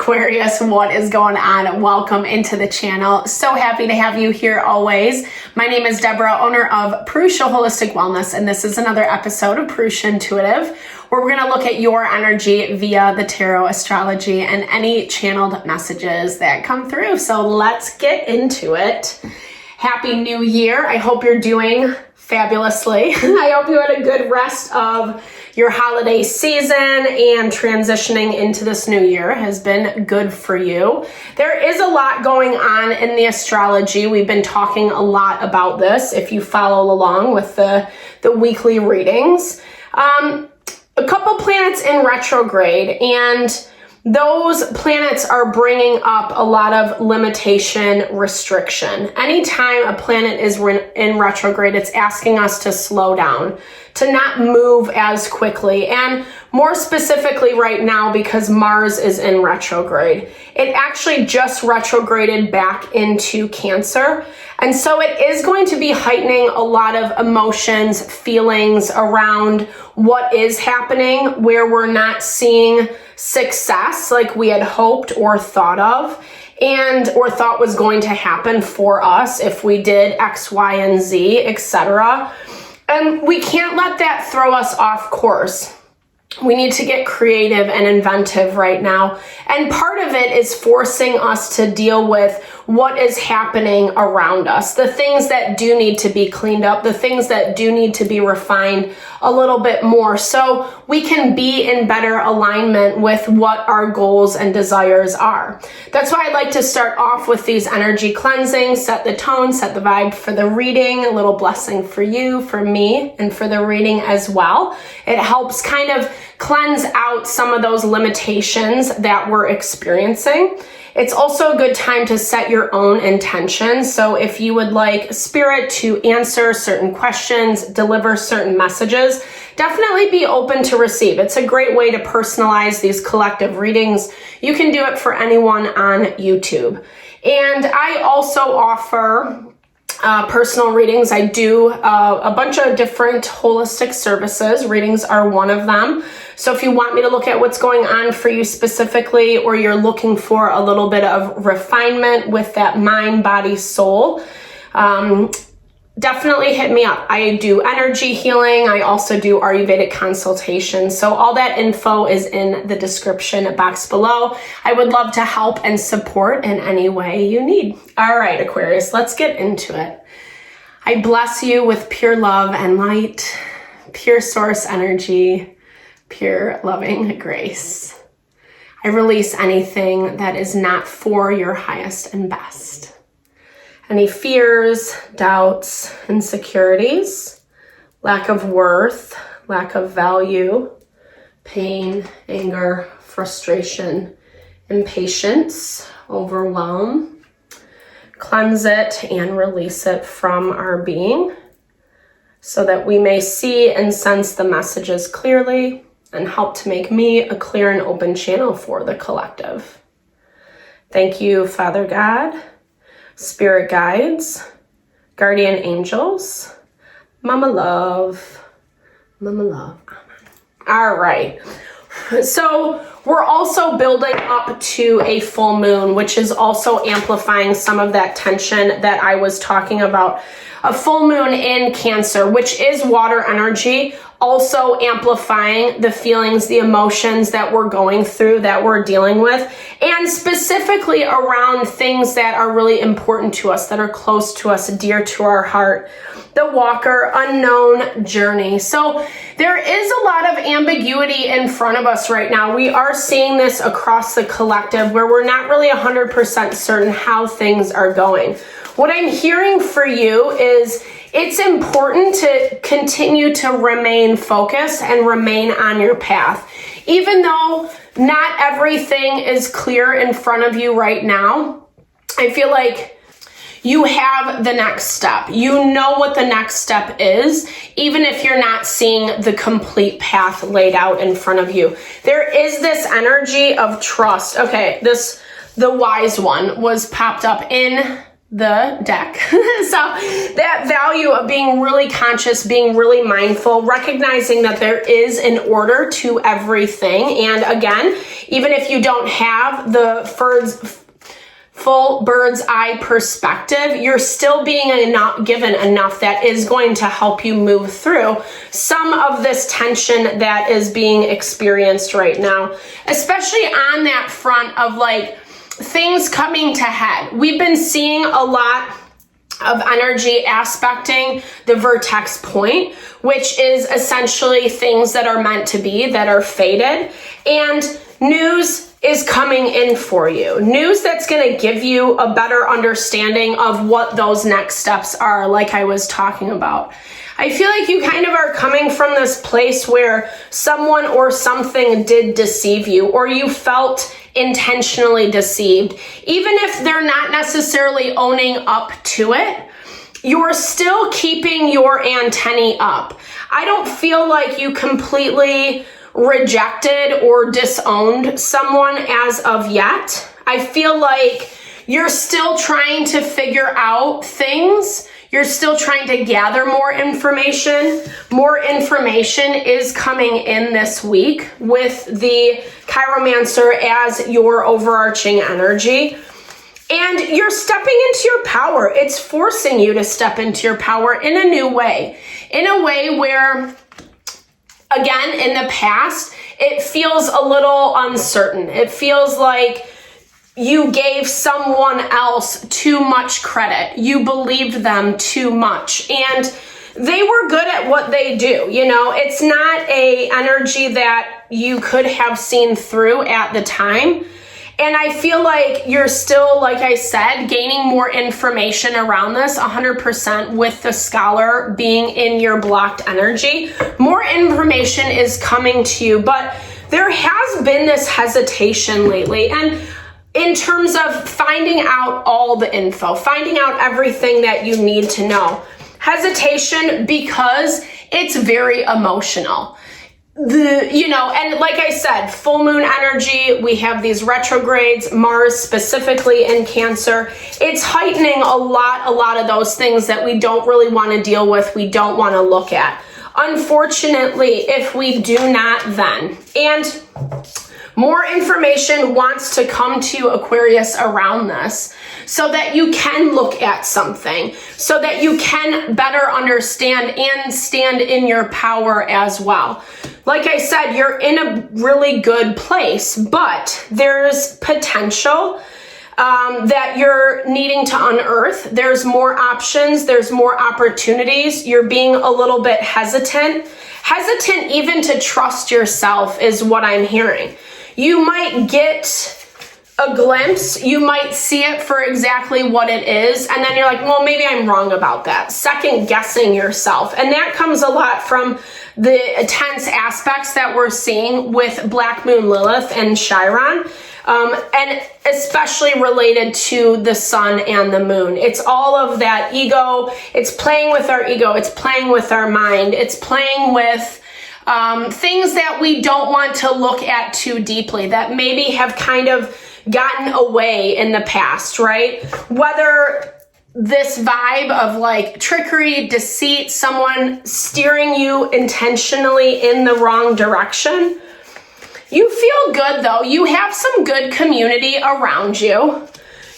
Aquarius, what is going on? Welcome into the channel. So happy to have you here always. My name is Deborah, owner of Purusha Holistic Wellness, and this is another episode of Purusha Intuitive, where we're going to look at your energy via the tarot, astrology, and any channeled messages that come through. So let's get into it. Happy New Year. I hope you're doing fabulously. I hope you had a good rest of your holiday season, and transitioning into this new year has been good for you. There is a lot going on in the astrology. We've been talking a lot about this if you follow along with the weekly readings. A couple planets in retrograde, and those planets are bringing up a lot of limitation, restriction. Anytime a planet is in retrograde, it's asking us to slow down, to not move as quickly. And more specifically right now, because Mars is in retrograde, it actually just retrograded back into Cancer. And so it is going to be heightening a lot of emotions, feelings around what is happening, where we're not seeing success like we had hoped or thought of, or thought was going to happen for us if we did X, Y, and Z, etc. And we can't let that throw us off course. We need to get creative and inventive right now. And part of it is forcing us to deal with what is happening around us, the things that do need to be cleaned up, the things that do need to be refined a little bit more, so we can be in better alignment with what our goals and desires are. That's why I like to start off with these energy cleansings, set the tone, set the vibe for the reading, a little blessing for you, for me, and for the reading as well. It helps kind of cleanse out some of those limitations that we're experiencing. It's also a good time to set your own intentions. So if you would like Spirit to answer certain questions, deliver certain messages, definitely be open to receive. It's a great way to personalize these collective readings. You can do it for anyone on YouTube. And I also offer personal readings. I do a bunch of different holistic services. Readings are one of them. So if you want me to look at what's going on for you specifically, or you're looking for a little bit of refinement with that mind, body, soul, definitely hit me up. I do energy healing. I also do Ayurvedic consultations. So all that info is in the description box below. I would love to help and support in any way you need. All right, Aquarius, let's get into it. I bless you with pure love and light, pure source energy, pure loving grace. I release anything that is not for your highest and best. Any fears, doubts, insecurities, lack of worth, lack of value, pain, anger, frustration, impatience, overwhelm, cleanse it and release it from our being so that we may see and sense the messages clearly and help to make me a clear and open channel for the collective. Thank you, Father God, Spirit guides, guardian angels, Mama Love, Amen. All right. So we're also building up to a full moon, which is also amplifying some of that tension that I was talking about. A full moon in Cancer, which is water energy, also amplifying the feelings, the emotions that we're going through, that we're dealing with, and specifically around things that are really important to us, that are close to us, dear to our heart. The Walker unknown journey. So there is a lot of ambiguity in front of us right now. We are seeing this across the collective where we're not really 100% certain how things are going. What I'm hearing for you is it's important to continue to remain focused and remain on your path. Even though not everything is clear in front of you right now, I feel like you have the next step. You know what the next step is, even if you're not seeing the complete path laid out in front of you. There is this energy of trust. Okay, the wise one was popped up in the deck. So that value of being really conscious, being really mindful, recognizing that there is an order to everything. And again, even if you don't have the full bird's eye perspective, you're still being given enough that is going to help you move through some of this tension that is being experienced right now, especially on that front of like things coming to head. We've been seeing a lot of energy aspecting the vertex point, which is essentially things that are meant to be, that are fated, and news is coming in for you. News that's going to give you a better understanding of what those next steps are, like I was talking about. I feel like you kind of are coming from this place where someone or something did deceive you, or you felt intentionally deceived. Even if they're not necessarily owning up to it, you're still keeping your antennae up. I don't feel like you completely rejected or disowned someone as of yet. I feel like you're still trying to figure out things. You're still trying to gather more information. More information is coming in this week with the Chiromancer as your overarching energy. And you're stepping into your power. It's forcing you to step into your power in a new way. In a way where, again, in the past, it feels a little uncertain. It feels like you gave someone else too much credit. You believed them too much. And they were good at what they do. You know, it's not a energy that you could have seen through at the time. And I feel like you're still, like I said, gaining more information around this 100% with the scholar being in your blocked energy. More information is coming to you, but there has been this hesitation lately. And in terms of finding out all the info, finding out everything that you need to know. Hesitation because it's very emotional. And like I said, full moon energy, we have these retrogrades, Mars specifically in Cancer. It's heightening a lot of those things that we don't really want to deal with, we don't want to look at. Unfortunately, if we do not then. And more information wants to come to Aquarius around this so that you can look at something, so that you can better understand and stand in your power as well. Like I said, you're in a really good place, but there's potential that you're needing to unearth. There's more options. There's more opportunities. You're being a little bit hesitant even to trust yourself is what I'm hearing. You might get a glimpse, you might see it for exactly what it is, and then you're like, well, maybe I'm wrong about that. Second guessing yourself. And that comes a lot from the tense aspects that we're seeing with Black Moon Lilith and Chiron, and especially related to the sun and the moon. It's all of that ego. It's playing with our ego. It's playing with our mind. It's playing with things that we don't want to look at too deeply, that maybe have kind of gotten away in the past, right? Whether this vibe of like trickery, deceit, someone steering you intentionally in the wrong direction. You feel good though. You have some good community around you.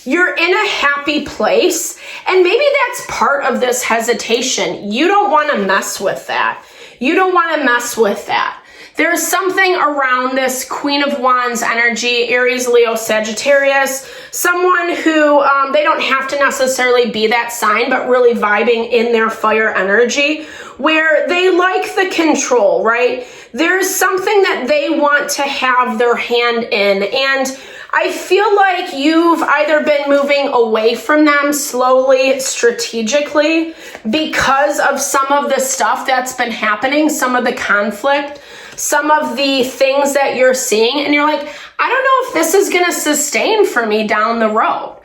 You're in a happy place. And maybe that's part of this hesitation. You don't want to mess with that. You don't want to mess with that. There's something around this Queen of Wands energy, Aries, Leo, Sagittarius, someone who they don't have to necessarily be that sign, but really vibing in their fire energy, where they like the control, right? There's something that they want to have their hand in. And I feel like you've either been moving away from them slowly, strategically, because of some of the stuff that's been happening, some of the conflict, some of the things that you're seeing, and you're like, I don't know if this is going to sustain for me down the road.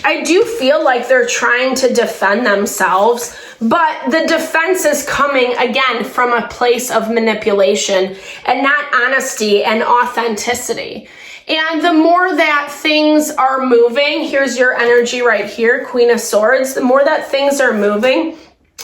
I do feel like they're trying to defend themselves, but the defense is coming again from a place of manipulation and not honesty and authenticity. And the more that things are moving, here's your energy right here, Queen of Swords, the more that things are moving,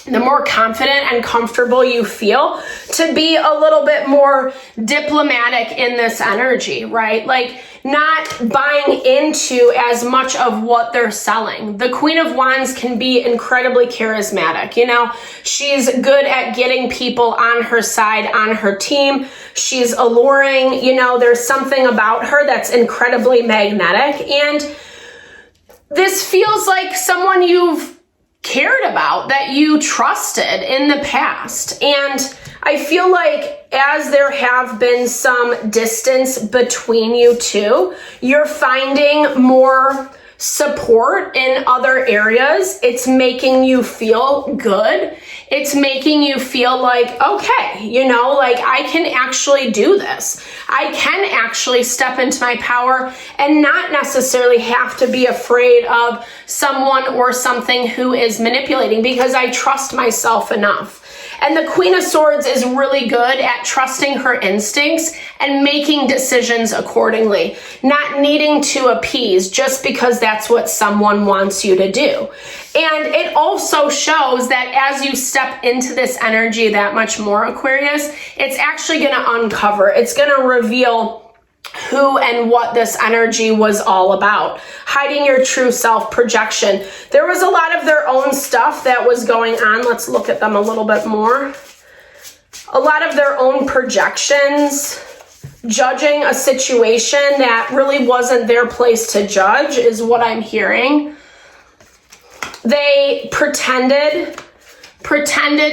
the more confident and comfortable you feel to be a little bit more diplomatic in this energy, right? Like not buying into as much of what they're selling. The Queen of Wands can be incredibly charismatic. You know, she's good at getting people on her side, on her team. She's alluring. You know, there's something about her that's incredibly magnetic. And this feels like someone you've cared about, that you trusted in the past. And I feel like as there have been some distance between you two, you're finding more support in other areas. It's making you feel good. It's making you feel like, okay, you know, like I can actually do this. I can actually step into my power and not necessarily have to be afraid of someone or something who is manipulating, because I trust myself enough. And the Queen of Swords is really good at trusting her instincts and making decisions accordingly, not needing to appease just because that's what someone wants you to do. And it also shows that as you step into this energy that much more, Aquarius, it's actually going to uncover, it's going to reveal who and what this energy was all about. Hiding your true self, projection. There was a lot of their own stuff that was going on. Let's look at them a little bit more. A lot of their own projections, judging a situation that really wasn't their place to judge is what I'm hearing. They pretended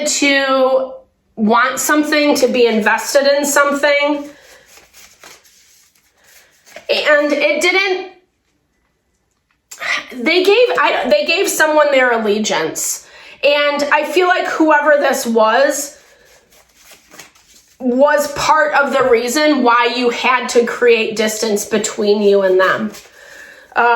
to want something, to be invested in something. And it didn't, they gave someone their allegiance. And I feel like whoever this was part of the reason why you had to create distance between you and them.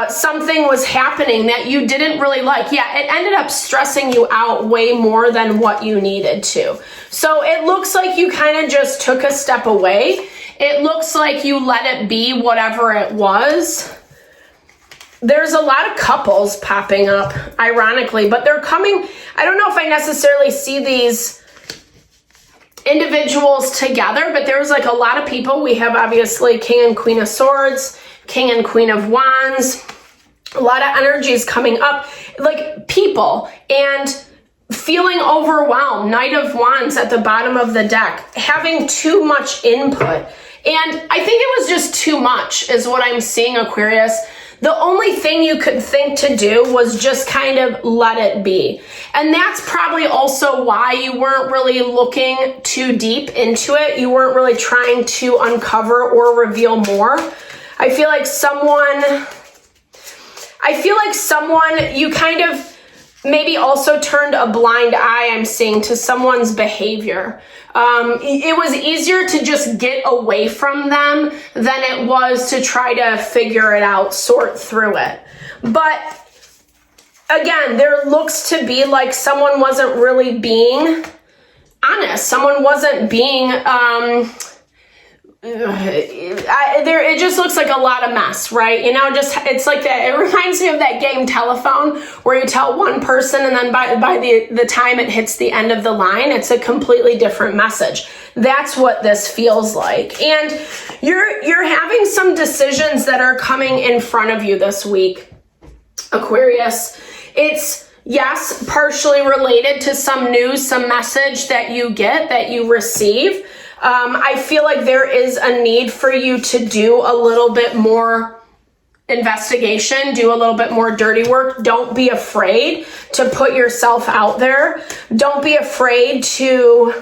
Something was happening that you didn't really like. Yeah, it ended up stressing you out way more than what you needed to. So it looks like you kind of just took a step away. It looks like you let it be whatever it was. There's a lot of couples popping up, ironically, but they're coming. I don't know if I necessarily see these individuals together, but there's like a lot of people. We have obviously King and Queen of Swords, King and Queen of Wands. A lot of energies coming up, like people, and feeling overwhelmed. Knight of Wands at the bottom of the deck, having too much input. And I think it was just too much is what I'm seeing, Aquarius. The only thing you could think to do was just kind of let it be. And that's probably also why you weren't really looking too deep into it. You weren't really trying to uncover or reveal more. I feel like someone, you kind of maybe also turned a blind eye, I'm seeing, to someone's behavior. It was easier to just get away from them than it was to try to figure it out, sort through it. But again, there looks to be like someone wasn't really being honest. Someone wasn't being, it just looks like a lot of mess, right? You know, just, it's like that. It reminds me of that game Telephone, where you tell one person and then by the time it hits the end of the line, it's a completely different message. That's what this feels like. And you're having some decisions that are coming in front of you this week, Aquarius. It's, yes, partially related to some news, some message that you get, that you receive. I feel like there is a need for you to do a little bit more investigation, do a little bit more dirty work. Don't be afraid to put yourself out there. Don't be afraid to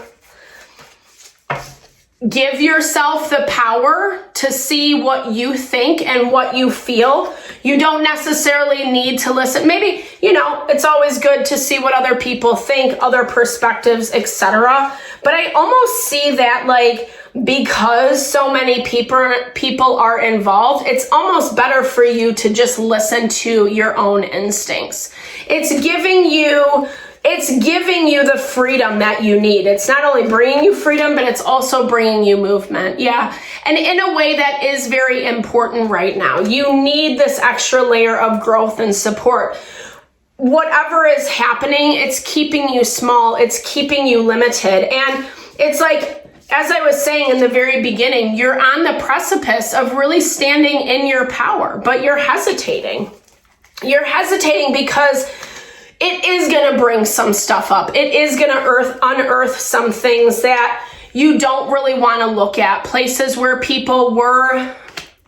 give yourself the power to see what you think and what you feel. You don't necessarily need to listen. Maybe, you know, it's always good to see what other people think, other perspectives, etc. But I almost see that, like, because so many people are involved, it's almost better for you to just listen to your own instincts. It's giving you it's giving you the freedom that you need. It's not only bringing you freedom, but it's also bringing you movement. Yeah. And in a way that is very important right now. You need this extra layer of growth and support. Whatever is happening, it's keeping you small. It's keeping you limited. And it's like, as I was saying in the very beginning, you're on the precipice of really standing in your power, but you're hesitating. You're hesitating because it is going to bring some stuff up. It is going to unearth some things that you don't really want to look at. Places where people were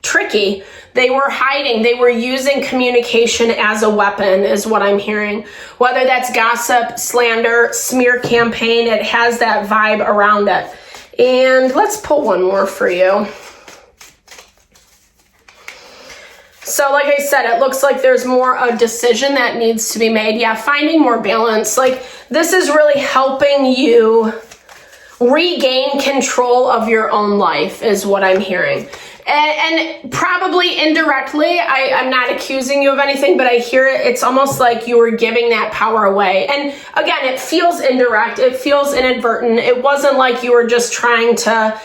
tricky. They were hiding. They were using communication as a weapon is what I'm hearing. Whether that's gossip, slander, smear campaign, it has that vibe around it. And let's pull one more for you. So like I said, it looks like there's more a decision that needs to be made. Yeah, finding more balance. Like this is really helping you regain control of your own life is what I'm hearing. And probably indirectly, I'm not accusing you of anything, but I hear it. It's almost like you were giving that power away. And again, it feels indirect. It feels inadvertent. It wasn't like you were just trying to,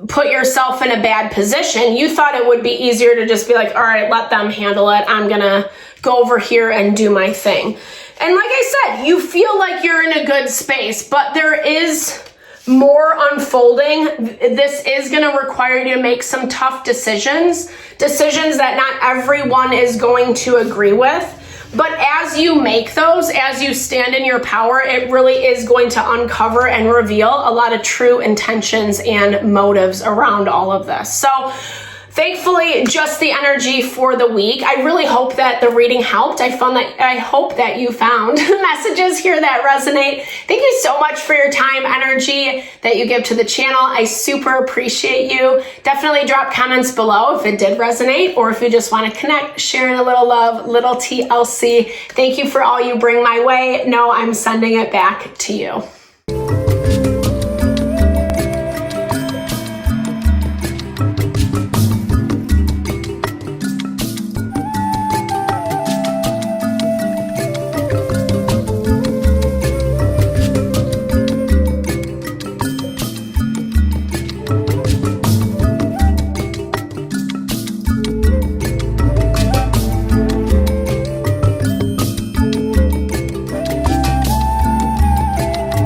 put yourself in a bad position. You thought it would be easier to just be like, all right, let them handle it. I'm going to go over here and do my thing. And like I said, you feel like you're in a good space, but there is more unfolding. This is going to require you to make some tough decisions that not everyone is going to agree with. But as you make those, as you stand in your power, it really is going to uncover and reveal a lot of true intentions and motives around all of this. So thankfully, just the energy for the week. I really hope that the reading helped. I hope that you found messages here that resonate. Thank you so much for your time, energy that you give to the channel. I super appreciate you. Definitely drop comments below if it did resonate or if you just want to connect, sharing a little love, little TLC. Thank you for all you bring my way. No, I'm sending it back to you.